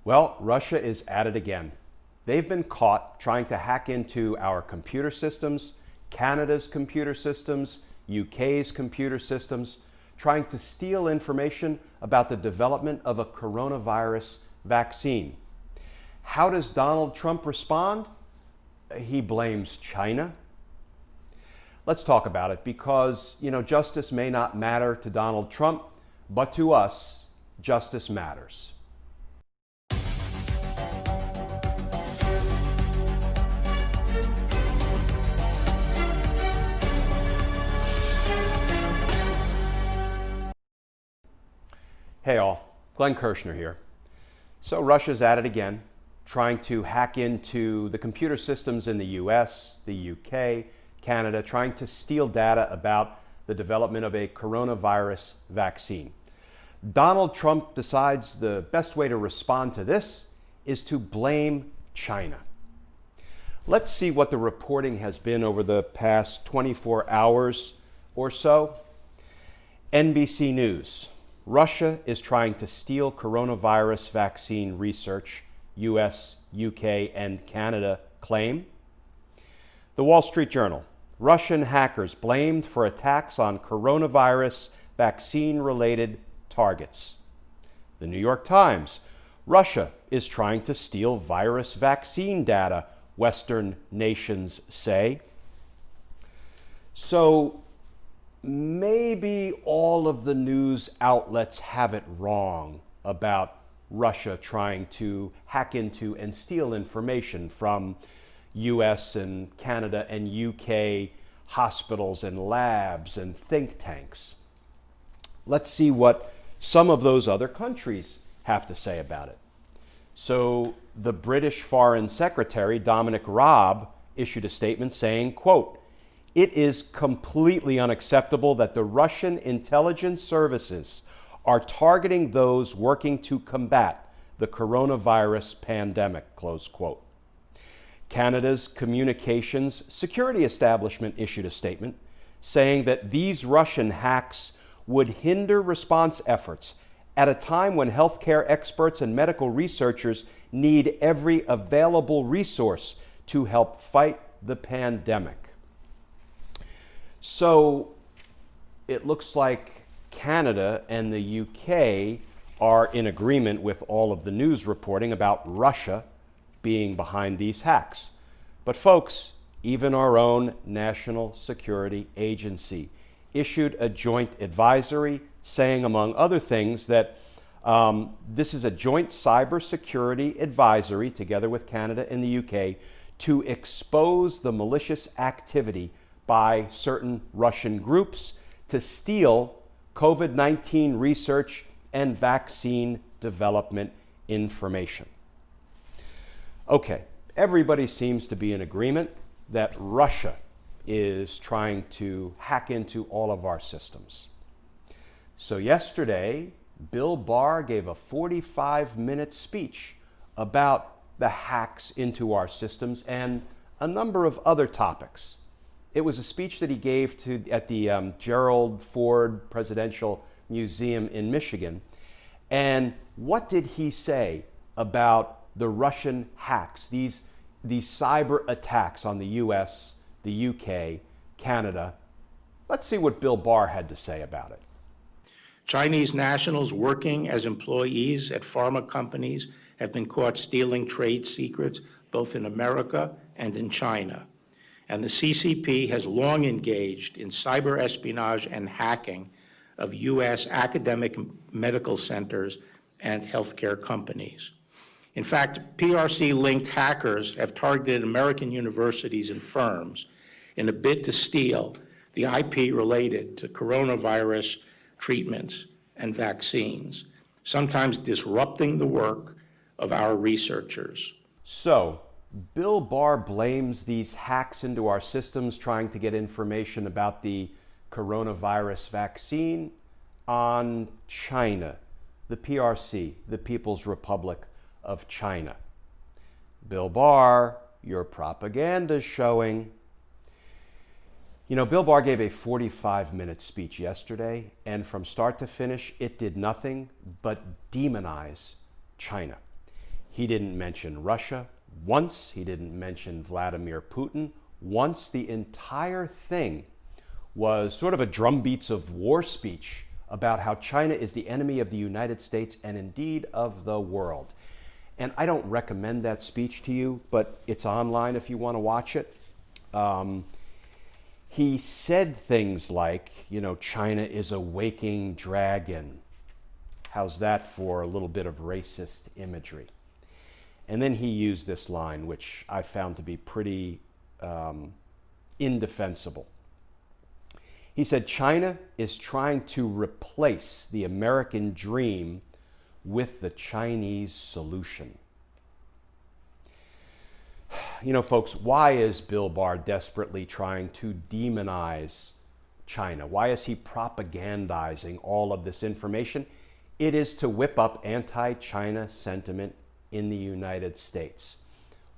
Well, Russia is at it again. They've been caught trying to hack into our computer systems, Canada's computer systems, UK's computer systems, trying to steal information about the development of a coronavirus vaccine. How does Donald Trump respond? He blames China. Let's talk about it because, justice may not matter to Donald Trump, but to us, justice matters. Hey all, Glenn Kirshner here. So Russia's at it again, trying to hack into the computer systems in the US, the UK, Canada, trying to steal data about the development of a coronavirus vaccine. Donald Trump decides the best way to respond to this is to blame China. Let's see what the reporting has been over the past 24 hours or so. NBC News. Russia is trying to steal coronavirus vaccine research, US, UK, and Canada claim. The Wall Street Journal. Russian hackers blamed for attacks on coronavirus vaccine-related targets. The New York Times. Russia is trying to steal virus vaccine data, Western nations say. So, maybe all of the news outlets have it wrong about Russia trying to hack into and steal information from US and Canada and UK hospitals and labs and think tanks. Let's see what some of those other countries have to say about it. So the British Foreign Secretary, Dominic Raab, issued a statement saying, quote, "It is completely unacceptable that the Russian intelligence services are targeting those working to combat the coronavirus pandemic," close quote. Canada's Communications Security Establishment issued a statement saying that these Russian hacks would hinder response efforts at a time when healthcare experts and medical researchers need every available resource to help fight the pandemic. So it looks like Canada and the UK are in agreement with all of the news reporting about Russia being behind these hacks. But folks, even our own National Security Agency issued a joint advisory saying, among other things, that this is a joint cybersecurity advisory together with Canada and the UK to expose the malicious activity by certain Russian groups to steal COVID-19 research and vaccine development information. Okay, everybody seems to be in agreement that Russia is trying to hack into all of our systems. So yesterday, Bill Barr gave a 45-minute speech about the hacks into our systems and a number of other topics. It was a speech that he gave at the Gerald Ford Presidential Museum in Michigan. And what did he say about the Russian hacks, these cyber attacks on the US, the UK, Canada? Let's see what Bill Barr had to say about it. Chinese nationals working as employees at pharma companies have been caught stealing trade secrets both in America and in China. And the CCP has long engaged in cyber espionage and hacking of US academic medical centers and healthcare companies. In fact, PRC-linked hackers have targeted American universities and firms in a bid to steal the IP related to coronavirus treatments and vaccines, sometimes disrupting the work of our researchers. So, Bill Barr blames these hacks into our systems trying to get information about the coronavirus vaccine on China, the PRC, the People's Republic of China. Bill Barr, your propaganda's showing. Bill Barr gave a 45-minute speech yesterday, and from start to finish, it did nothing but demonize China. He didn't mention Russia once. He didn't mention Vladimir Putin once. The entire thing was sort of a drumbeats of war speech about how China is the enemy of the United States and indeed of the world. And I don't recommend that speech to you, but it's online if you want to watch it. He said things like, China is a waking dragon. How's that for a little bit of racist imagery? And then he used this line, which I found to be pretty indefensible. He said, China is trying to replace the American dream with the Chinese solution. Folks, why is Bill Barr desperately trying to demonize China? Why is he propagandizing all of this information? It is to whip up anti-China sentiment in the United States.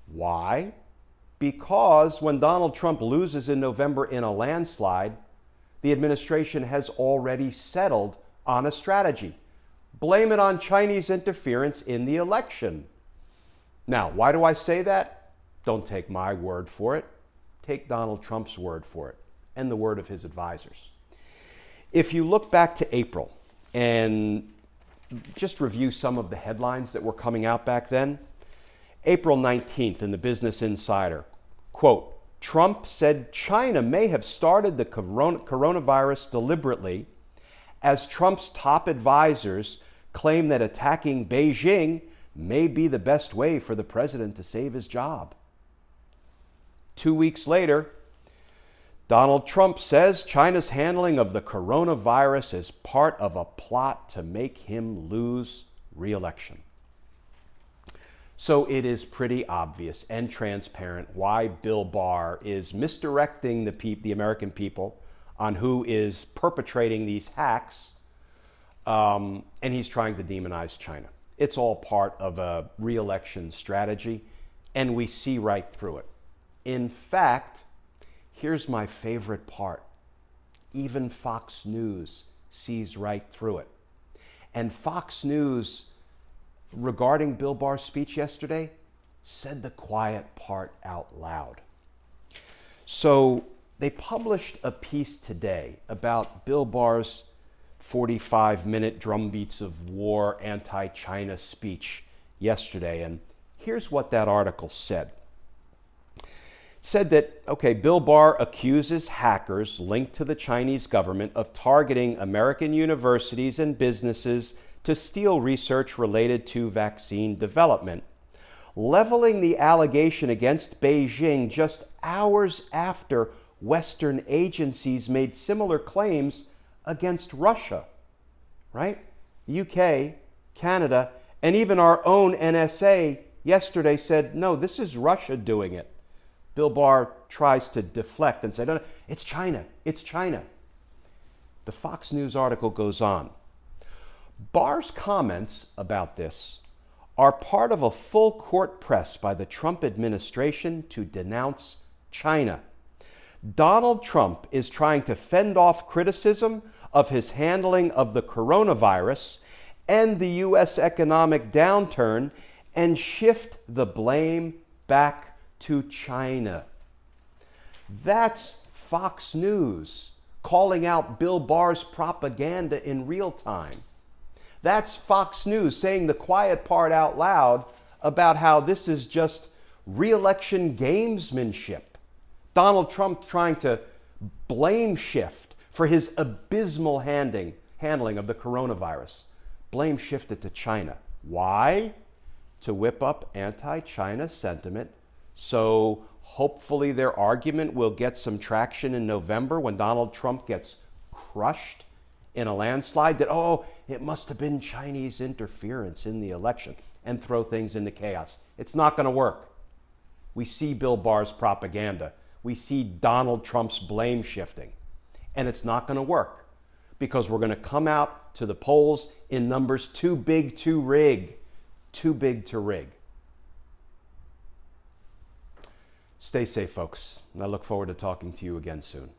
Why? Because when Donald Trump loses in November in a landslide, the administration has already settled on a strategy. Blame it on Chinese interference in the election. Now, why do I say that? Don't take my word for it. Take Donald Trump's word for it and the word of his advisors. If you look back to April and just review some of the headlines that were coming out back then, April 19th in the Business Insider, quote, Trump said China may have started the coronavirus deliberately as Trump's top advisors claim that attacking Beijing may be the best way for the president to save his job. 2 weeks later, Donald Trump says China's handling of the coronavirus is part of a plot to make him lose re-election. So it is pretty obvious and transparent why Bill Barr is misdirecting the American people on who is perpetrating these hacks, and he's trying to demonize China. It's all part of a re-election strategy, and we see right through it. In fact, here's my favorite part. Even Fox News sees right through it. And Fox News, regarding Bill Barr's speech yesterday, said the quiet part out loud. So they published a piece today about Bill Barr's 45-minute drumbeats of war anti-China speech yesterday. And here's what that article said. It said that, Bill Barr accuses hackers linked to the Chinese government of targeting American universities and businesses to steal research related to vaccine development, leveling the allegation against Beijing just hours after Western agencies made similar claims against Russia, right? The UK, Canada, and even our own NSA yesterday said, no, this is Russia doing it. Bill Barr tries to deflect and say, no, it's China, it's China. The Fox News article goes on. Barr's comments about this are part of a full court press by the Trump administration to denounce China. Donald Trump is trying to fend off criticism of his handling of the coronavirus and the U.S. economic downturn and shift the blame back to China. That's Fox News calling out Bill Barr's propaganda in real time. That's Fox News saying the quiet part out loud about how this is just re-election gamesmanship. Donald Trump trying to blame shift for his abysmal handling of the coronavirus. Blame shifted to China. Why? To whip up anti-China sentiment. So hopefully their argument will get some traction in November when Donald Trump gets crushed in a landslide that, it must have been Chinese interference in the election, and throw things into chaos. It's not going to work. We see Bill Barr's propaganda. We see Donald Trump's blame shifting. And it's not going to work because we're going to come out to the polls in numbers too big to rig. Too big to rig. Stay safe, folks. And I look forward to talking to you again soon.